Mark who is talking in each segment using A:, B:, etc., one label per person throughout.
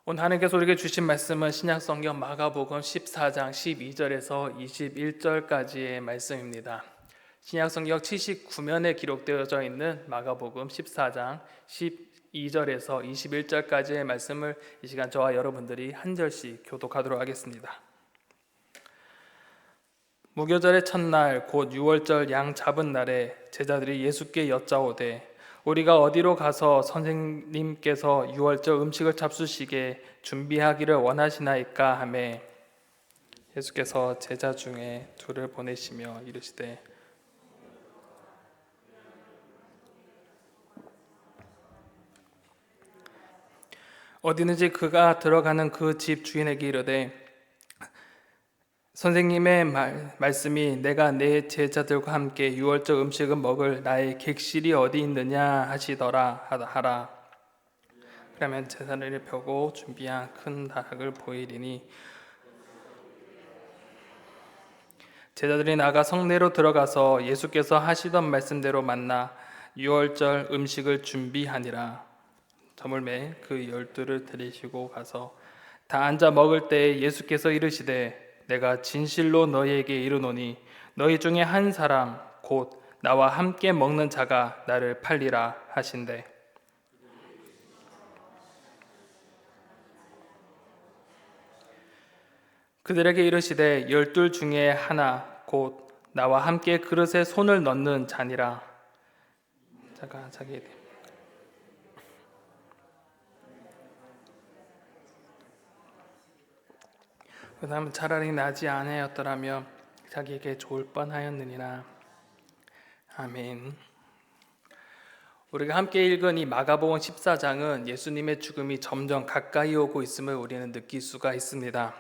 A: 오늘 하나님께서 우리에게 주신 말씀은 신약성경 마가복음 14장 12절에서 21절까지의 말씀입니다. 신약성경 79면에 기록되어져 있는 마가복음 14장 12절에서 21절까지의 말씀을 이 시간 저와 여러분들이 한 절씩 교독하도록 하겠습니다. 무교절의 첫날 곧 유월절 양 잡은 날에 제자들이 예수께 여짜오되 우리가 어디로 가서 선생님께서 유월절 음식을 잡수시게 준비하기를 원하시나이까 하매 예수께서 제자 중에 둘을 보내시며 이르시되 어디든지 그가 들어가는 그 집 주인에게 이르되 선생님의 말씀이 내가 내 제자들과 함께 유월절 음식을 먹을 나의 객실이 어디 있느냐 하시더라 하라. 그러면 제자들이 펴고 준비한 큰 다락을 보이리니 제자들이 나가 성내로 들어가서 예수께서 하시던 말씀대로 만나 유월절 음식을 준비하니라. 저물매 그 12를 데리시고 가서 다 앉아 먹을 때에 예수께서 이르시되 내가 진실로 너희에게 이르노니 너희 중에 한 사람 곧 나와 함께 먹는 자가 나를 팔리라 하신대. 그들에게 이르시되 12 중에 하나 곧 나와 함께 그릇에 손을 넣는 자니라. 자기 그 다음은 차라리 나지 아니하였더라면 자기에게 좋을 뻔하였느니라. 아멘. 우리가 함께 읽은 이 마가복음 14장은 예수님의 죽음이 점점 가까이 오고 있음을 우리는 느낄 수가 있습니다.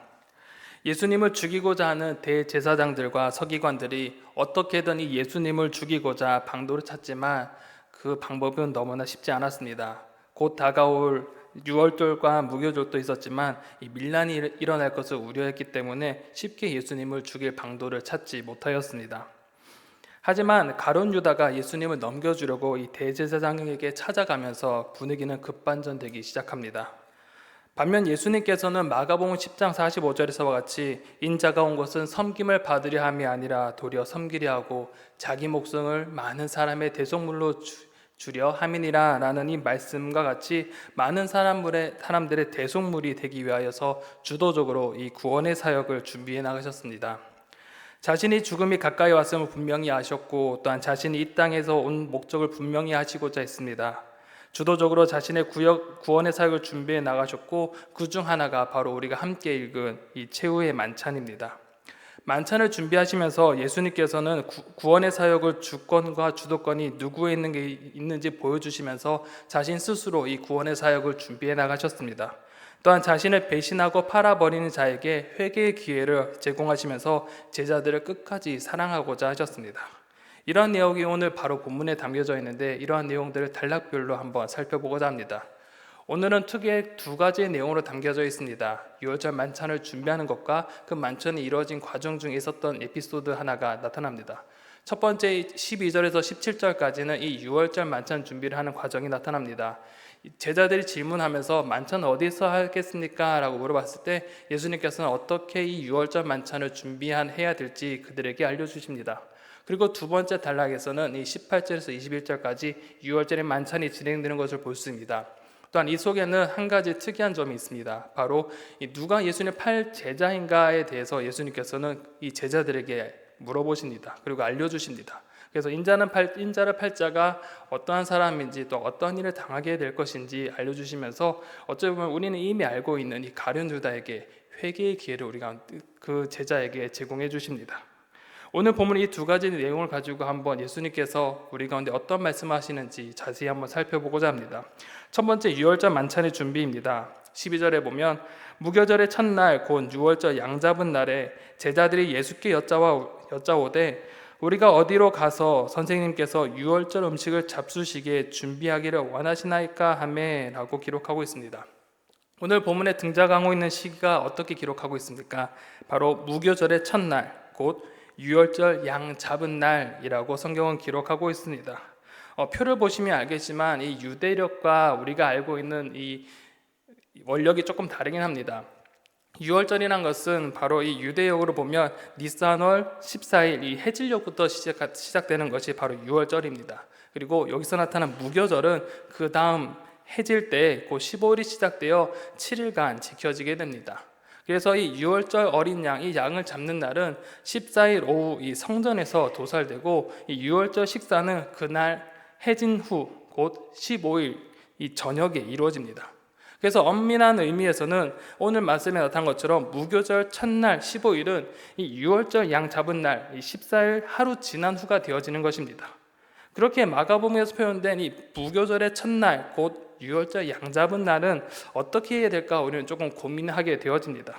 A: 예수님을 죽이고자 하는 대제사장들과 서기관들이 어떻게든 이 예수님을 죽이고자 방도를 찾지만 그 방법은 너무나 쉽지 않았습니다. 곧 다가올 유월절과 무교절도 있었지만 이 밀란이 일어날 것을 우려했기 때문에 쉽게 예수님을 죽일 방도를 찾지 못하였습니다. 하지만 가룟 유다가 예수님을 넘겨주려고 이 대제사장에게 찾아가면서 분위기는 급반전되기 시작합니다. 반면 예수님께서는 마가복음 10장 45절에서와 같이 인자가 온 것은 섬김을 받으려 함이 아니라 도리어 섬기려 하고 자기 목숨을 많은 사람의 대속물로 주려 함이니라 라는 이 말씀과 같이 많은 사람들의 대속물이 되기 위하여서 주도적으로 이 구원의 사역을 준비해 나가셨습니다. 자신이 죽음이 가까이 왔음을 분명히 아셨고 또한 자신이 이 땅에서 온 목적을 분명히 하시고자 했습니다. 주도적으로 자신의 구원의 사역을 준비해 나가셨고 그 중 하나가 바로 우리가 함께 읽은 이 최후의 만찬입니다. 만찬을 준비하시면서 예수님께서는 구원의 사역을 주권과 주도권이 누구에 있는지 보여주시면서 자신 스스로 이 구원의 사역을 준비해 나가셨습니다. 또한 자신을 배신하고 팔아버리는 자에게 회개의 기회를 제공하시면서 제자들을 끝까지 사랑하고자 하셨습니다. 이러한 내용이 오늘 바로 본문에 담겨져 있는데 이러한 내용들을 단락별로 한번 살펴보고자 합니다. 오늘은 특유의 두 가지의 내용으로 담겨져 있습니다. 유월절 만찬을 준비하는 것과 그 만찬이 이루어진 과정 중에 있었던 에피소드 하나가 나타납니다. 첫 번째 12절에서 17절까지는 이 유월절 만찬 준비를 하는 과정이 나타납니다. 제자들이 질문하면서 만찬 어디서 하겠습니까? 라고 물어봤을 때 예수님께서는 어떻게 이 유월절 만찬을 해야 될지 그들에게 알려주십니다. 그리고 두 번째 단락에서는 이 18절에서 21절까지 유월절의 만찬이 진행되는 것을 볼 수 있습니다. 또한 이 속에는 한 가지 특이한 점이 있습니다. 바로 누가 예수님의 팔 제자인가에 대해서 예수님께서는 이 제자들에게 물어보십니다. 그리고 알려주십니다. 그래서 인자를 팔 자가 어떠한 사람인지 또 어떤 일을 당하게 될 것인지 알려주시면서 어찌 보면 우리는 이미 알고 있는 이 가룟 유다에게 회개의 기회를 우리가 그 제자에게 제공해 주십니다. 오늘 보면 이 두 가지 내용을 가지고 한번 예수님께서 우리 가운데 어떤 말씀하시는지 자세히 한번 살펴보고자 합니다. 첫 번째 유월절 만찬의 준비입니다. 12절에 보면 무교절의 첫날 곧 유월절 양 잡은 날에 제자들이 예수께 여짜오되 우리가 어디로 가서 선생님께서 유월절 음식을 잡수시게 준비하기를 원하시나이까 하매 라고 기록하고 있습니다. 오늘 본문에 등장하고 있는 시기가 어떻게 기록하고 있습니까? 바로 무교절의 첫날 곧 유월절 양 잡은 날이라고 성경은 기록하고 있습니다. 표를 보시면 알겠지만 이 유대력과 우리가 알고 있는 이 원력이 조금 다르긴 합니다. 유월절이란 것은 바로 이 유대역으로 보면 니산월 14일 이 해질녘부터 시작되는 것이 바로 유월절입니다. 그리고 여기서 나타난 무교절은 그 다음 해질 때 그 15일이 시작되어 7일간 지켜지게 됩니다. 그래서 이 유월절 어린 양, 이 양을 잡는 날은 14일 오후 이 성전에서 도살되고, 이 유월절 식사는 그날 해진 후 곧 15일 이 저녁에 이루어집니다. 그래서 엄밀한 의미에서는 오늘 말씀에 나타난 것처럼 무교절 첫날 15일은 이 유월절 양 잡은 날 14일 하루 지난 후가 되어지는 것입니다. 그렇게 마가복음에서 표현된 이 무교절의 첫날 곧 유월절 양 잡은 날은 어떻게 해야 될까 우리는 조금 고민하게 되어집니다.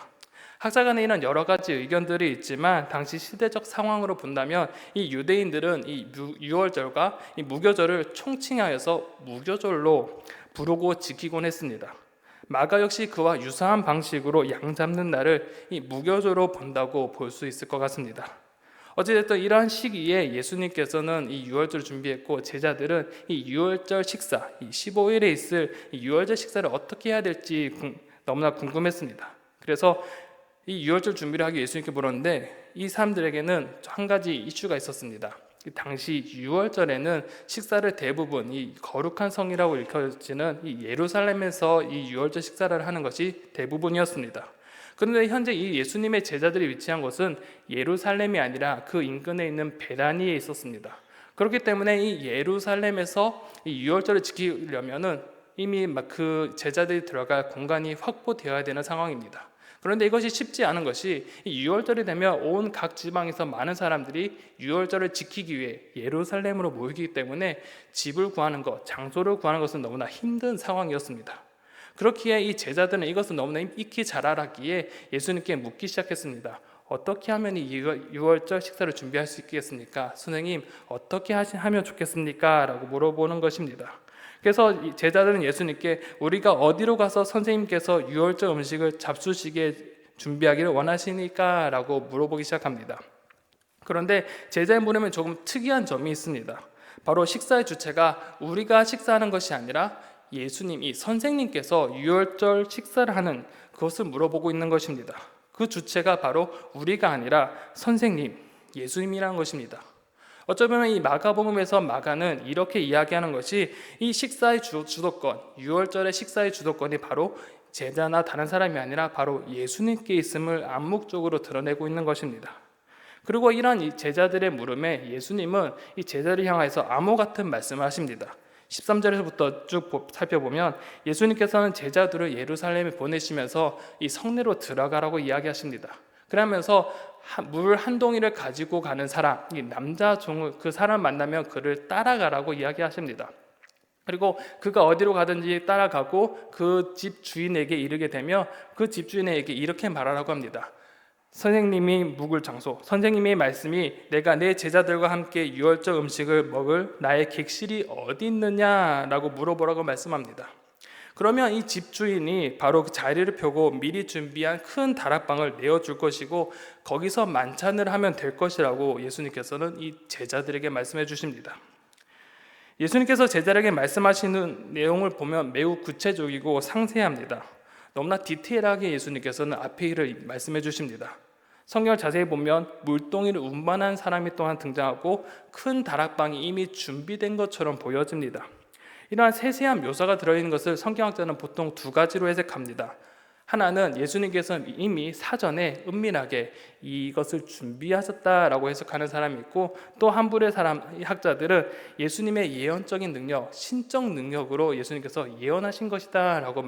A: 학자 간에 이런 여러 가지 의견들이 있지만 당시 시대적 상황으로 본다면 이 유대인들은 이 유월절과 이 무교절을 총칭하여서 무교절로 부르고 지키곤 했습니다. 마가 역시 그와 유사한 방식으로 양 잡는 날을 이 무교절로 본다고 볼 수 있을 것 같습니다. 어찌됐든 이러한 시기에 예수님께서는 이 유월절을 준비했고, 제자들은 이 유월절 식사, 이 15일에 있을 이 유월절 식사를 어떻게 해야 될지 너무나 궁금했습니다. 그래서 이 유월절 준비를 하기 위해 예수님께 물었는데, 이 사람들에게는 한 가지 이슈가 있었습니다. 당시 유월절에는 식사를 대부분 이 거룩한 성이라고 일컬어지는 이 예루살렘에서 이 유월절 식사를 하는 것이 대부분이었습니다. 그런데 현재 이 예수님의 제자들이 위치한 곳은 예루살렘이 아니라 그 인근에 있는 베다니에 있었습니다. 그렇기 때문에 이 예루살렘에서 이 유월절을 지키려면은 이미 막 그 제자들이 들어갈 공간이 확보되어야 되는 상황입니다. 그런데 이것이 쉽지 않은 것이 이 유월절이 되면 온 각 지방에서 많은 사람들이 유월절을 지키기 위해 예루살렘으로 모이기 때문에 집을 구하는 것, 장소를 구하는 것은 너무나 힘든 상황이었습니다. 그렇기에 이 제자들은 이것을 너무나 익히 잘 알았기에 예수님께 묻기 시작했습니다. 어떻게 하면 이 유월절 식사를 준비할 수 있겠습니까? 선생님, 어떻게 하면 좋겠습니까? 라고 물어보는 것입니다. 그래서 제자들은 예수님께 우리가 어디로 가서 선생님께서 유월절 음식을 잡수시게 준비하기를 원하시니까? 라고 물어보기 시작합니다. 그런데 제자의 물음에 조금 특이한 점이 있습니다. 바로 식사의 주체가 우리가 식사하는 것이 아니라 예수님이 선생님께서 유월절 식사를 하는 그것을 물어보고 있는 것입니다. 그 주체가 바로 우리가 아니라 선생님, 예수님이라는 것입니다. 어쩌면 이 마가복음에서 마가는 이렇게 이야기하는 것이 이 식사의 주도권, 유월절의 식사의 주도권이 바로 제자나 다른 사람이 아니라 바로 예수님께 있음을 암묵적으로 드러내고 있는 것입니다. 그리고 이러한 이 제자들의 물음에 예수님은 이 제자를 향해서 암호 같은 말씀을 하십니다. 13절에서부터 쭉 살펴보면 예수님께서는 제자들을 예루살렘에 보내시면서 이 성내로 들어가라고 이야기하십니다. 그러면서 물 한 동이를 가지고 가는 사람, 이 남자 종을 그 사람 만나면 그를 따라가라고 이야기하십니다. 그리고 그가 어디로 가든지 따라가고 그 집 주인에게 이르게 되면 그 집 주인에게 이렇게 말하라고 합니다. 선생님이 묵을 장소, 선생님의 말씀이 내가 내 제자들과 함께 유월절 음식을 먹을 나의 객실이 어디 있느냐라고 물어보라고 말씀합니다. 그러면 이 집주인이 바로 그 자리를 펴고 미리 준비한 큰 다락방을 내어줄 것이고 거기서 만찬을 하면 될 것이라고 예수님께서는 이 제자들에게 말씀해 주십니다. 예수님께서 제자들에게 말씀하시는 내용을 보면 매우 구체적이고 상세합니다. 너무나 디테일하게 예수님께서는 앞에 일을 말씀해 주십니다. 성경을 자세히 보면 물동이를 운반한 사람이 또한 등장하고 큰 다락방이 이미 준비된 것처럼 보여집니다. 이러한 세세한 묘사가 들어있는 것을 성경학자는 보통 두 가지로 해석합니다. 하나는 예수님께서 이미 사전에 은밀하게 이것을 준비하셨다라고 해석하는 사람이 있고, 또 한 부류의 학자들은 예수님의 예언적인 능력, 신적 능력으로 예수님께서 예언하신 것이다 라고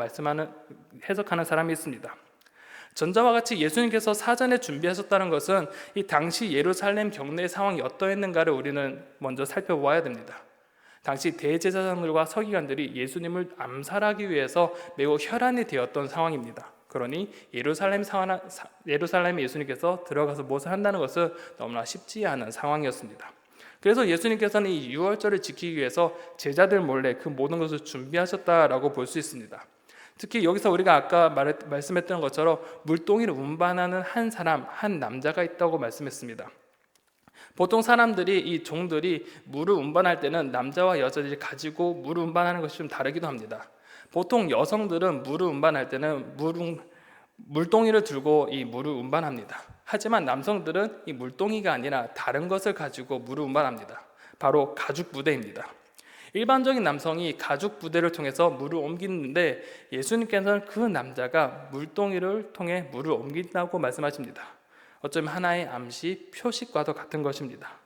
A: 해석하는 사람이 있습니다. 전자와 같이 예수님께서 사전에 준비하셨다는 것은 이 당시 예루살렘 경내 상황이 어떠했는가를 우리는 먼저 살펴보아야 됩니다. 당시 대제사장들과 서기관들이 예수님을 암살하기 위해서 매우 혈안이 되었던 상황입니다. 그러니 예루살렘에 예수님께서 들어가서 무엇을 한다는 것은 너무나 쉽지 않은 상황이었습니다. 그래서 예수님께서는 이 유월절을 지키기 위해서 제자들 몰래 그 모든 것을 준비하셨다라고 볼 수 있습니다. 특히 여기서 우리가 아까 말씀했던 것처럼 물동이를 운반하는 한 사람, 한 남자가 있다고 말씀했습니다. 보통 사람들이 이 종들이 물을 운반할 때는 남자와 여자들이 가지고 물을 운반하는 것이 좀 다르기도 합니다. 보통 여성들은 물을 운반할 때는 물동이를 들고 이 물을 운반합니다. 하지만 남성들은 이 물동이가 아니라 다른 것을 가지고 물을 운반합니다. 바로 가죽 부대입니다. 일반적인 남성이 가죽 부대를 통해서 물을 옮기는데 예수님께서는 그 남자가 물동이를 통해 물을 옮긴다고 말씀하십니다. 어쩌면 하나의 암시, 표식과도 같은 것입니다.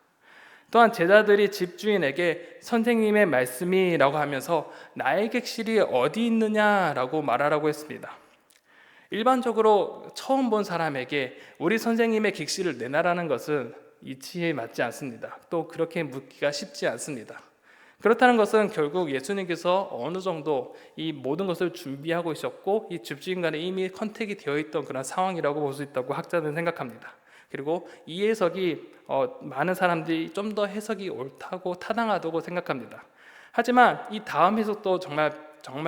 A: 또한 제자들이 집주인에게 선생님의 말씀이라고 하면서 나의 객실이 어디 있느냐라고 말하라고 했습니다. 일반적으로 처음 본 사람에게 우리 선생님의 객실을 내놔라는 것은 이치에 맞지 않습니다. 또 그렇게 묻기가 쉽지 않습니다. 그렇다는 것은 결국 예수님께서 어느 정도 이 모든 것을 준비하고 있었고 이 집주인 간에 이미 컨택이 되어 있던 그런 상황이라고 볼 수 있다고 학자들은 생각합니다. 그리고 이 해석이 많은 사람들이 좀 더 해석이 옳다고 타당하다고 생각합니다. 하지만 이 다음 해석도 정말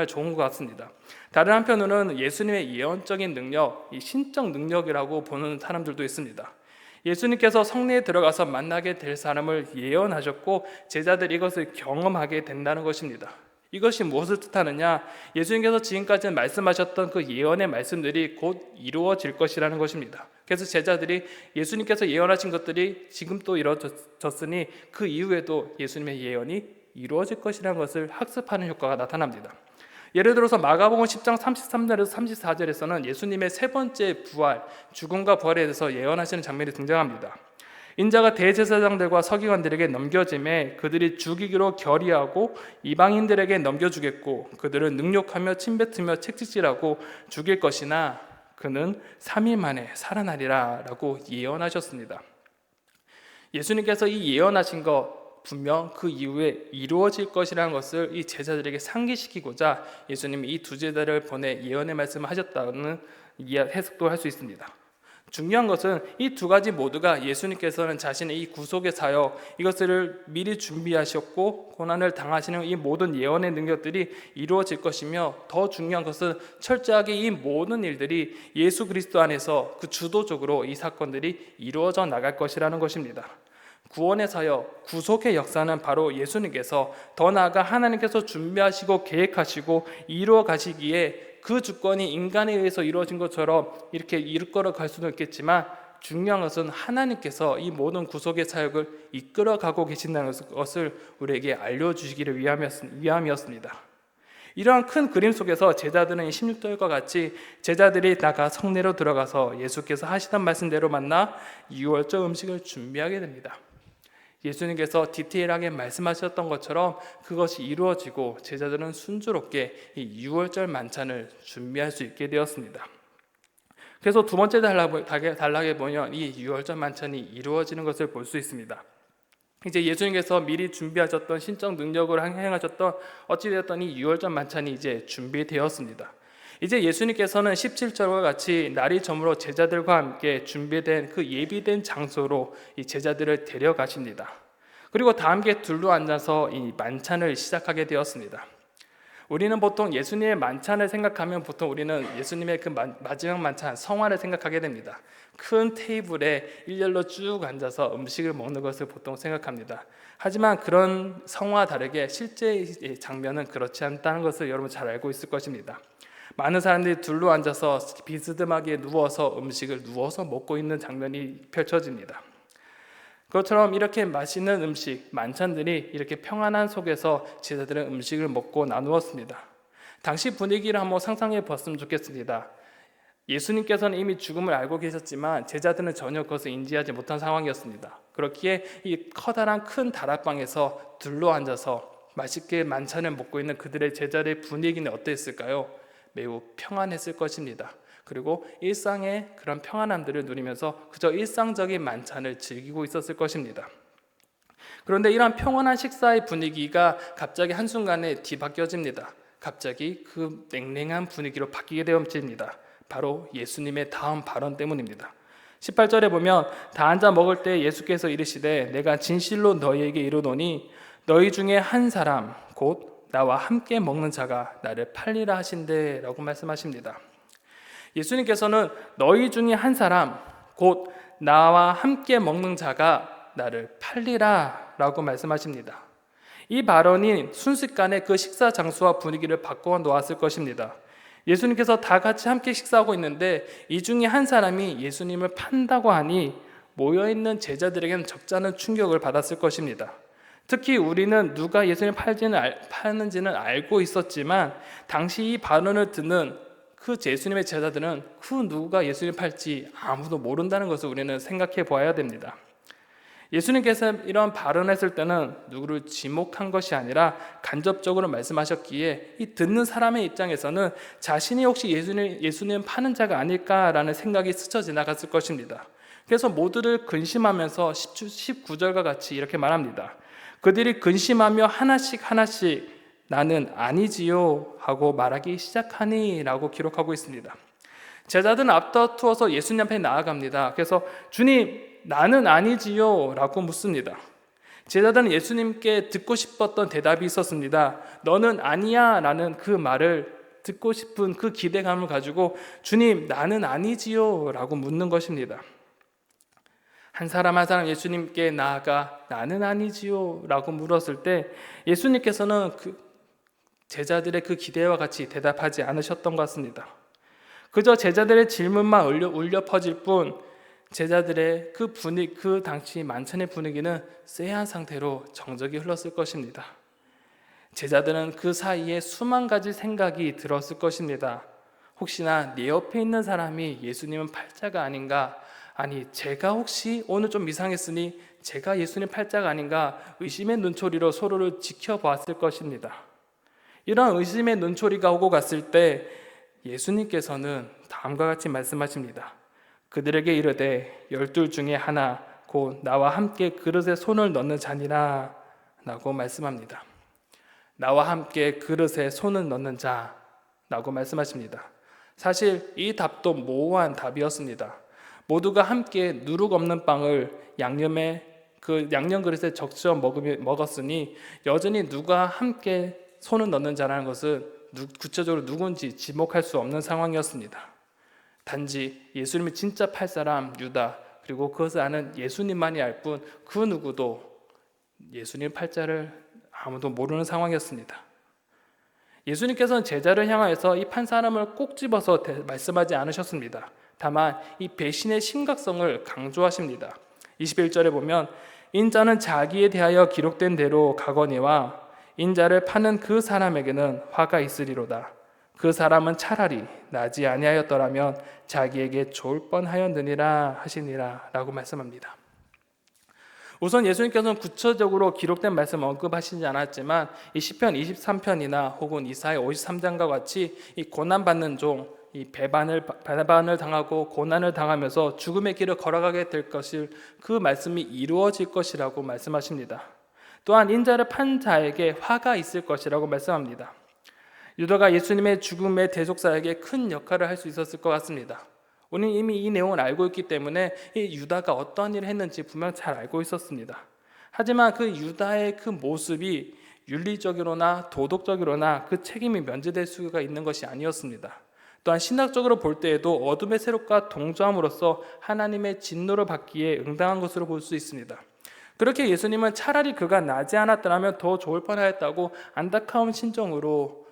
A: 좋은 것 같습니다. 다른 한편으로는 예수님의 예언적인 능력, 이 신적 능력이라고 보는 사람들도 있습니다. 예수님께서 성내에 들어가서 만나게 될 사람을 예언하셨고 제자들이 이것을 경험하게 된다는 것입니다. 이것이 무엇을 뜻하느냐? 예수님께서 지금까지 말씀하셨던 그 예언의 말씀들이 곧 이루어질 것이라는 것입니다. 그래서 제자들이 예수님께서 예언하신 것들이 지금 또 이루어졌으니 그 이후에도 예수님의 예언이 이루어질 것이라는 것을 학습하는 효과가 나타납니다. 예를 들어서 마가복음 10장 33절에서 34절에서는 예수님의 세 번째 부활, 죽음과 부활에 대해서 예언하시는 장면이 등장합니다. 인자가 대제사장들과 서기관들에게 넘겨짐에 그들이 죽이기로 결의하고 이방인들에게 넘겨주겠고 그들을 능욕하며 침뱉으며 채찍질하고 죽일 것이나 그는 3일 만에 살아나리라 라고 예언하셨습니다. 예수님께서 이 예언하신 것 분명 그 이후에 이루어질 것이라는 것을 이 제자들에게 상기시키고자 예수님이 이 두 제자를 보내 예언의 말씀을 하셨다는 해석도 할 수 있습니다. 중요한 것은 이 두 가지 모두가 예수님께서는 자신의 이 구속의 사역 이것을 미리 준비하셨고 고난을 당하시는 이 모든 예언의 능력들이 이루어질 것이며 더 중요한 것은 철저하게 이 모든 일들이 예수 그리스도 안에서 그 주도적으로 이 사건들이 이루어져 나갈 것이라는 것입니다. 구원의 사역, 구속의 역사는 바로 예수님께서 더 나아가 하나님께서 준비하시고 계획하시고 이루어 가시기에 그 주권이 인간에 의해서 이루어진 것처럼 이렇게 이끌어 갈 수는 있겠지만 중요한 것은 하나님께서 이 모든 구속의 사역을 이끌어가고 계신다는 것을 우리에게 알려주시기를 위함이었습니다. 이러한 큰 그림 속에서 제자들은 16절과 같이 제자들이 나가 성내로 들어가서 예수께서 하시던 말씀대로 만나 유월절 음식을 준비하게 됩니다. 예수님께서 디테일하게 말씀하셨던 것처럼 그것이 이루어지고 제자들은 순조롭게 이 유월절 만찬을 준비할 수 있게 되었습니다. 그래서 두 번째 단락에 보면 이 유월절 만찬이 이루어지는 것을 볼 수 있습니다. 이제 예수님께서 미리 준비하셨던 신적 능력을 행하셨던 어찌되었던 이 유월절 만찬이 이제 준비되었습니다. 이제 예수님께서는 17절과 같이 날이 저물어 제자들과 함께 준비된 그 예비된 장소로 이 제자들을 데려가십니다. 그리고 다 함께 둘러 앉아서 이 만찬을 시작하게 되었습니다. 우리는 보통 예수님의 만찬을 생각하면 보통 우리는 예수님의 그 마지막 만찬 성화를 생각하게 됩니다. 큰 테이블에 일렬로 쭉 앉아서 음식을 먹는 것을 보통 생각합니다. 하지만 그런 성화와 다르게 실제 장면은 그렇지 않다는 것을 여러분 잘 알고 있을 것입니다. 많은 사람들이 둘러 앉아서 비스듬하게 누워서 음식을 누워서 먹고 있는 장면이 펼쳐집니다. 그것처럼 이렇게 맛있는 음식, 만찬들이 이렇게 평안한 속에서 제자들은 음식을 먹고 나누었습니다. 당시 분위기를 한번 상상해 봤으면 좋겠습니다. 예수님께서는 이미 죽음을 알고 계셨지만 제자들은 전혀 그것을 인지하지 못한 상황이었습니다. 그렇기에 이 커다란 큰 다락방에서 둘러 앉아서 맛있게 만찬을 먹고 있는 그들의 제자들의 분위기는 어땠을까요? 매우 평안했을 것입니다. 그리고 일상의 그런 평안함들을 누리면서 그저 일상적인 만찬을 즐기고 있었을 것입니다. 그런데 이러한 평온한 식사의 분위기가 갑자기 한순간에 뒤바뀌어집니다. 갑자기 그 냉랭한 분위기로 바뀌게 되어집니다. 바로 예수님의 다음 발언 때문입니다. 18절에 보면 다 앉아 먹을 때 예수께서 이르시되 내가 진실로 너희에게 이르노니 너희 중에 한 사람 곧 나와 함께 먹는 자가 나를 팔리라 하신대 라고 말씀하십니다. 예수님께서는 너희 중에 한 사람 곧 나와 함께 먹는 자가 나를 팔리라 라고 말씀하십니다. 이 발언이 순식간에 그 식사 장소와 분위기를 바꿔 놓았을 것입니다. 예수님께서 다 같이 함께 식사하고 있는데 이 중에 한 사람이 예수님을 판다고 하니 모여있는 제자들에게는 적잖은 충격을 받았을 것입니다. 특히 우리는 누가 예수님을 파는지는 알고 있었지만 당시 이 발언을 듣는 그 예수님의 제자들은 그 누가 예수님을 팔지 아무도 모른다는 것을 우리는 생각해 보아야 됩니다. 예수님께서 이런 발언을 했을 때는 누구를 지목한 것이 아니라 간접적으로 말씀하셨기에 이 듣는 사람의 입장에서는 자신이 혹시 예수님 파는 자가 아닐까라는 생각이 스쳐 지나갔을 것입니다. 그래서 모두를 근심하면서 19절과 같이 이렇게 말합니다. 그들이 근심하며 하나씩 나는 아니지요 하고 말하기 시작하니 라고 기록하고 있습니다. 제자들은 앞다투어서 예수님 앞에 나아갑니다. 그래서 주님 나는 아니지요 라고 묻습니다. 제자들은 예수님께 듣고 싶었던 대답이 있었습니다. 너는 아니야 라는 그 말을 듣고 싶은 그 기대감을 가지고 주님 나는 아니지요 라고 묻는 것입니다. 한 사람 예수님께 나아가 나는 아니지요 라고 물었을 때 예수님께서는 그 제자들의 그 기대와 같이 대답하지 않으셨던 것 같습니다. 그저 제자들의 질문만 울려 퍼질 뿐 제자들의 그 당시 만찬의 분위기는 쎄한 상태로 정적이 흘렀을 것입니다. 제자들은 그 사이에 수만 가지 생각이 들었을 것입니다. 혹시나 내 옆에 있는 사람이 예수님은 팔자가 아닌가? 아니 제가 혹시 오늘 좀 이상했으니 제가 예수님 팔자가 아닌가? 의심의 눈초리로 서로를 지켜보았을 것입니다. 이런 의심의 눈초리가 오고 갔을 때 예수님께서는 다음과 같이 말씀하십니다. 그들에게 이르되 12 중에 하나 곧 나와 함께 그릇에 손을 넣는 자니라 라고 말씀합니다. 나와 함께 그릇에 손을 넣는 자라고 말씀하십니다. 사실 이 답도 모호한 답이었습니다. 모두가 함께 누룩 없는 빵을 양념 그릇에 적셔 먹었으니 여전히 누가 함께 손을 넣는 자라는 것은 구체적으로 누군지 지목할 수 없는 상황이었습니다. 단지 예수님이 진짜 팔 사람 유다 그리고 그것을 아는 예수님만이 알 뿐 그 누구도 예수님 팔자를 아무도 모르는 상황이었습니다. 예수님께서는 제자를 향하여서 이 판 사람을 꼭 집어서 말씀하지 않으셨습니다. 다만 이 배신의 심각성을 강조하십니다. 21절에 보면 인자는 자기에 대하여 기록된 대로 가거니와 인자를 파는 그 사람에게는 화가 있으리로다. 그 사람은 차라리 나지 아니하였더라면 자기에게 좋을 뻔하였느니라 하시니라 라고 말씀합니다. 우선 예수님께서는 구체적으로 기록된 말씀 언급하시지 않았지만 이 시편 23편이나 혹은 이사야 53장과 같이 이 고난받는 종, 이 배반을 당하고 고난을 당하면서 죽음의 길을 걸어가게 될 것을 그 말씀이 이루어질 것이라고 말씀하십니다. 또한 인자를 판 자에게 화가 있을 것이라고 말씀합니다. 유다가 예수님의 죽음의 대속사에게 큰 역할을 할 수 있었을 것 같습니다. 우리는 이미 이 내용을 알고 있기 때문에 이 유다가 어떠한 일을 했는지 분명 잘 알고 있었습니다. 하지만 그 유다의 그 모습이 윤리적으로나 도덕적으로나 그 책임이 면제될 수가 있는 것이 아니었습니다. 또한 신학적으로 볼 때에도 어둠의 세력과 동조함으로써 하나님의 진노를 받기에 응당한 것으로 볼 수 있습니다. 그렇게 예수님은 차라리 그가 나지 않았더라면 더 좋을 뻔하였다고 안타까운 심정으로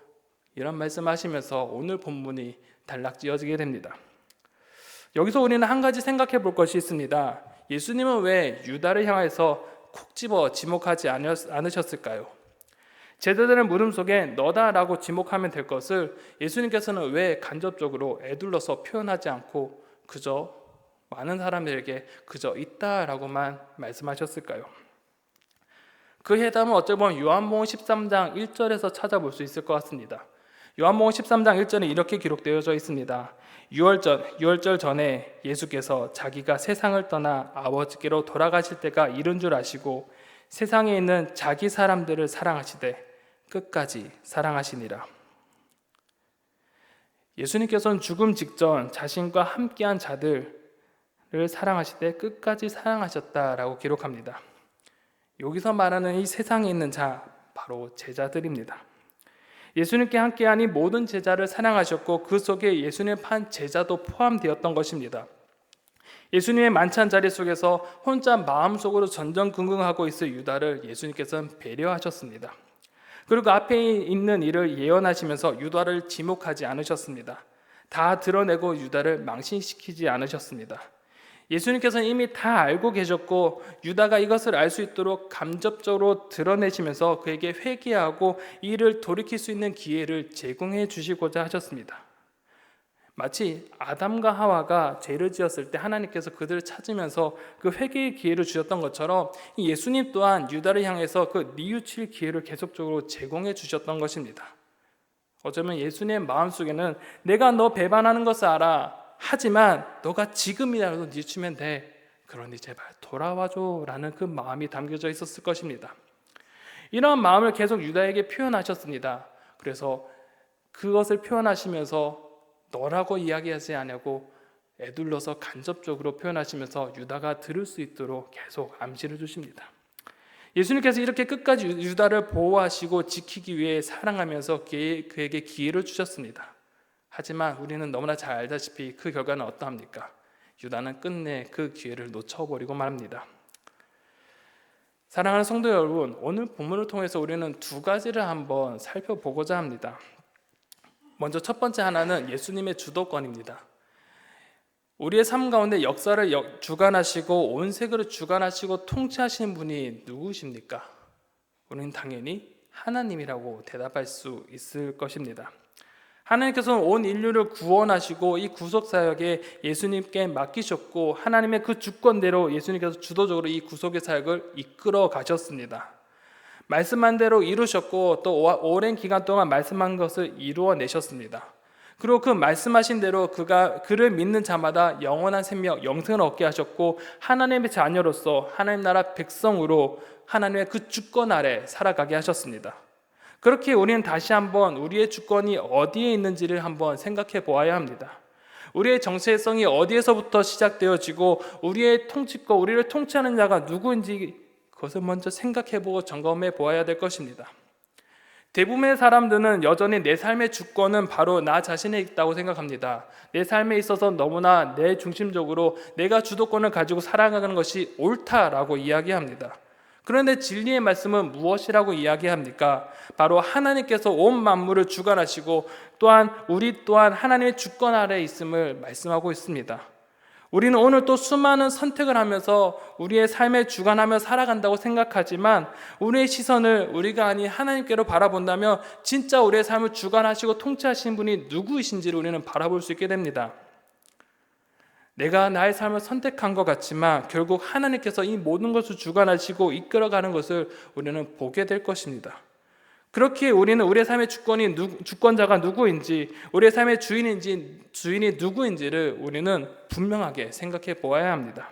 A: 이런 말씀하시면서 오늘 본문이 단락지어지게 됩니다. 여기서 우리는 한 가지 생각해 볼 것이 있습니다. 예수님은 왜 유다를 향해서 콕 집어 지목하지 않으셨을까요? 제자들의 물음 속에 너다라고 지목하면 될 것을 예수님께서는 왜 간접적으로 애둘러서 표현하지 않고 그저 많은 사람들에게 그저 있다라고만 말씀하셨을까요? 그 해답은 어찌 보면 요한복음 13장 1절에서 찾아볼 수 있을 것 같습니다. 요한복음 13장 1절에 이렇게 기록되어져 있습니다. 유월절 전에 예수께서 자기가 세상을 떠나 아버지께로 돌아가실 때가 이른 줄 아시고 세상에 있는 자기 사람들을 사랑하시되 끝까지 사랑하시니라. 예수님께서는 죽음 직전 자신과 함께한 자들을 사랑하시되 끝까지 사랑하셨다라고 기록합니다. 여기서 말하는 이 세상에 있는 자 바로 제자들입니다. 예수님께 함께하니 모든 제자를 사랑하셨고 그 속에 예수님 판 제자도 포함되었던 것입니다. 예수님의 만찬 자리 속에서 혼자 마음속으로 전전긍긍하고 있을 유다를 예수님께서는 배려하셨습니다. 그리고 앞에 있는 일을 예언하시면서 유다를 지목하지 않으셨습니다. 다 드러내고 유다를 망신시키지 않으셨습니다. 예수님께서는 이미 다 알고 계셨고 유다가 이것을 알 수 있도록 간접적으로 드러내시면서 그에게 회개하고 이 일을 돌이킬 수 있는 기회를 제공해 주시고자 하셨습니다. 마치 아담과 하와가 죄를 지었을 때 하나님께서 그들을 찾으면서 그 회개의 기회를 주셨던 것처럼 예수님 또한 유다를 향해서 그 뉘우칠 기회를 계속적으로 제공해 주셨던 것입니다. 어쩌면 예수님의 마음속에는 내가 너 배반하는 것을 알아. 하지만 너가 지금이라도 뉘우치면 돼. 그러니 제발 돌아와줘 라는 그 마음이 담겨져 있었을 것입니다. 이러한 마음을 계속 유다에게 표현하셨습니다. 그래서 그것을 표현하시면서 너라고 이야기하지 않고 애둘러서 간접적으로 표현하시면서 유다가 들을 수 있도록 계속 암시를 주십니다. 예수님께서 이렇게 끝까지 유다를 보호하시고 지키기 위해 사랑하면서 그에게 기회를 주셨습니다. 하지만 우리는 너무나 잘 알다시피 그 결과는 어떠합니까? 유다는 끝내 그 기회를 놓쳐버리고 말합니다. 사랑하는 성도 여러분, 오늘 본문을 통해서 우리는 두 가지를 한번 살펴보고자 합니다. 먼저 첫 번째 하나는 예수님의 주도권입니다. 우리의 삶 가운데 역사를 주관하시고 온 세계를 주관하시고 통치하시는 분이 누구십니까? 우리는 당연히 하나님이라고 대답할 수 있을 것입니다. 하나님께서는 온 인류를 구원하시고 이 구속사역에 예수님께 맡기셨고 하나님의 그 주권대로 예수님께서 주도적으로 이 구속의 사역을 이끌어 가셨습니다. 말씀한 대로 이루셨고 또 오랜 기간 동안 말씀한 것을 이루어내셨습니다. 그리고 그 말씀하신 대로 그를 믿는 자마다 영원한 생명, 영생을 얻게 하셨고 하나님의 자녀로서 하나님 나라 백성으로 하나님의 그 주권 아래 살아가게 하셨습니다. 그렇게 우리는 다시 한번 우리의 주권이 어디에 있는지를 한번 생각해 보아야 합니다. 우리의 정체성이 어디에서부터 시작되어지고 우리의 통치권, 우리를 통치하는 자가 누구인지 그것을 먼저 생각해보고 점검해 보아야 될 것입니다. 대부분의 사람들은 여전히 내 삶의 주권은 바로 나 자신에 있다고 생각합니다. 내 삶에 있어서 너무나 내 중심적으로 내가 주도권을 가지고 살아가는 것이 옳다라고 이야기합니다. 그런데 진리의 말씀은 무엇이라고 이야기합니까? 바로 하나님께서 온 만물을 주관하시고 또한 우리 또한 하나님의 주권 아래에 있음을 말씀하고 있습니다. 우리는 오늘 또 수많은 선택을 하면서 우리의 삶에 주관하며 살아간다고 생각하지만 우리의 시선을 우리가 아닌 하나님께로 바라본다면 진짜 우리의 삶을 주관하시고 통치하시는 분이 누구이신지를 우리는 바라볼 수 있게 됩니다. 내가 나의 삶을 선택한 것 같지만 결국 하나님께서 이 모든 것을 주관하시고 이끌어가는 것을 우리는 보게 될 것입니다. 그렇게 우리는 우리의 삶의 주권자가 누구인지, 우리의 삶의 주인이 누구인지를 우리는 분명하게 생각해 보아야 합니다.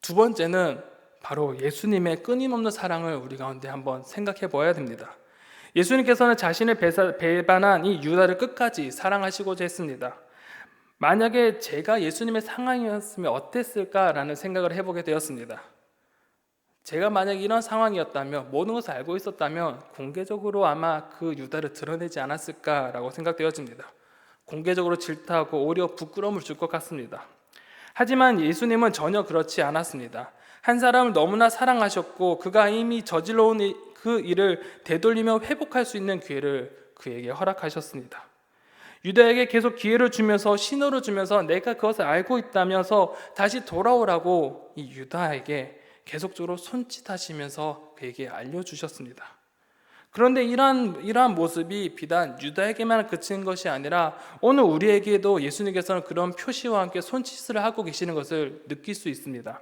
A: 두 번째는 바로 예수님의 끊임없는 사랑을 우리 가운데 한번 생각해 보아야 됩니다. 예수님께서는 자신을 배반한 이 유다를 끝까지 사랑하시고자 했습니다. 만약에 제가 예수님의 상황이었으면 어땠을까라는 생각을 해보게 되었습니다. 제가 만약 이런 상황이었다면 모든 것을 알고 있었다면 공개적으로 아마 그 유다를 드러내지 않았을까라고 생각되어집니다. 공개적으로 질타하고 오히려 부끄러움을 줄 것 같습니다. 하지만 예수님은 전혀 그렇지 않았습니다. 한 사람을 너무나 사랑하셨고 그가 이미 저질러온 그 일을 되돌리며 회복할 수 있는 기회를 그에게 허락하셨습니다. 유다에게 계속 기회를 주면서 신호를 주면서 내가 그것을 알고 있다면서 다시 돌아오라고 이 유다에게 계속적으로 손짓하시면서 그에게 알려주셨습니다. 그런데 이러한 모습이 비단 유다에게만 그치는 것이 아니라 오늘 우리에게도 예수님께서는 그런 표시와 함께 손짓을 하고 계시는 것을 느낄 수 있습니다.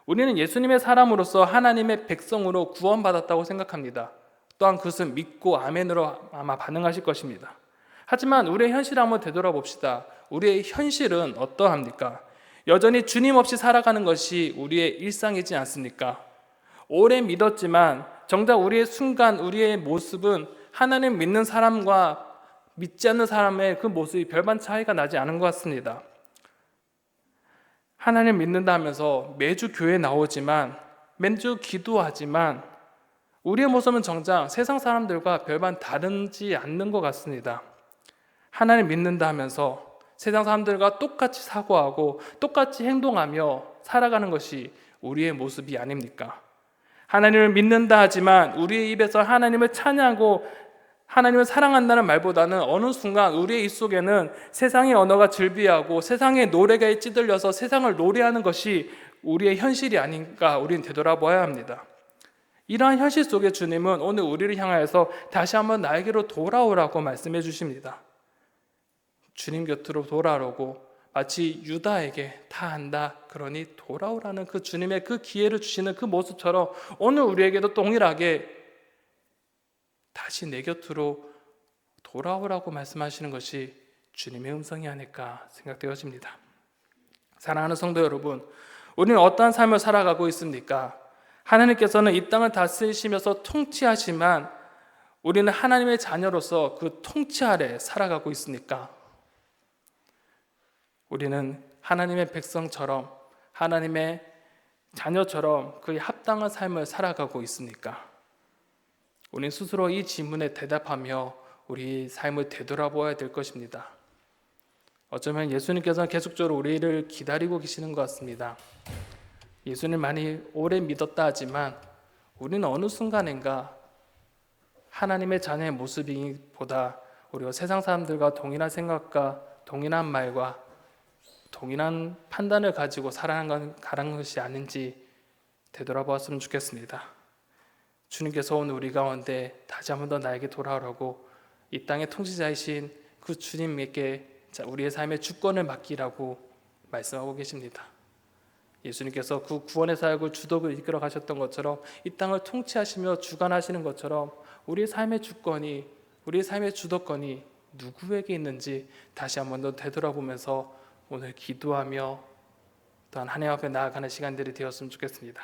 A: 우리는 예수님의 사람으로서 하나님의 백성으로 구원받았다고 생각합니다. 또한 그것은 믿고 아멘으로 아마 반응하실 것입니다. 하지만 우리의 현실을 한번 되돌아봅시다. 우리의 현실은 어떠합니까? 여전히 주님 없이 살아가는 것이 우리의 일상이지 않습니까? 오래 믿었지만 정작 우리의 순간, 우리의 모습은 하나님 믿는 사람과 믿지 않는 사람의 그 모습이 별반 차이가 나지 않은 것 같습니다. 하나님 믿는다 하면서 매주 교회에 나오지만 매주 기도하지만 우리의 모습은 정작 세상 사람들과 별반 다르지 않는 것 같습니다. 하나님 믿는다 하면서 세상 사람들과 똑같이 사고하고 똑같이 행동하며 살아가는 것이 우리의 모습이 아닙니까? 하나님을 믿는다 하지만 우리의 입에서 하나님을 찬양하고 하나님을 사랑한다는 말보다는 어느 순간 우리의 입 속에는 세상의 언어가 즐비하고 세상의 노래가 찌들려서 세상을 노래하는 것이 우리의 현실이 아닌가 우리는 되돌아봐야 합니다. 이러한 현실 속에 주님은 오늘 우리를 향하여서 다시 한번 나에게로 돌아오라고 말씀해 주십니다. 주님 곁으로 돌아오고 마치 유다에게 다 안다 그러니 돌아오라는 그 주님의 그 기회를 주시는 그 모습처럼 오늘 우리에게도 동일하게 다시 내 곁으로 돌아오라고 말씀하시는 것이 주님의 음성이 아닐까 생각되어집니다. 사랑하는 성도 여러분, 우리는 어떠한 삶을 살아가고 있습니까? 하나님께서는 이 땅을 다스리시면서 통치하지만 우리는 하나님의 자녀로서 그 통치 아래 살아가고 있습니까? 우리는 하나님의 백성처럼 하나님의 자녀처럼 그에 합당한 삶을 살아가고 있습니까? 우리는 스스로 이 질문에 대답하며 우리 삶을 되돌아보아야 될 것입니다. 어쩌면 예수님께서는 계속적으로 우리를 기다리고 계시는 것 같습니다. 예수님 많이 오래 믿었다 하지만 우리는 어느 순간인가 하나님의 자녀의 모습보다 우리가 세상 사람들과 동일한 생각과 동일한 말과 동일한 판단을 가지고 살아가는 것이 아닌지 되돌아보았으면 좋겠습니다. 주님께서 오늘 우리 가운데 다시 한 번 더 나에게 돌아오라고 이 땅의 통치자이신 그 주님에게 우리의 삶의 주권을 맡기라고 말씀하고 계십니다. 예수님께서 그 구원의 사역을 주도를 이끌어 가셨던 것처럼 이 땅을 통치하시며 주관하시는 것처럼 우리의 삶의 주권이 우리의 삶의 주도권이 누구에게 있는지 다시 한 번 더 되돌아보면서 오늘 기도하며 또한 하나님 앞에 나아가는 시간들이 되었으면 좋겠습니다.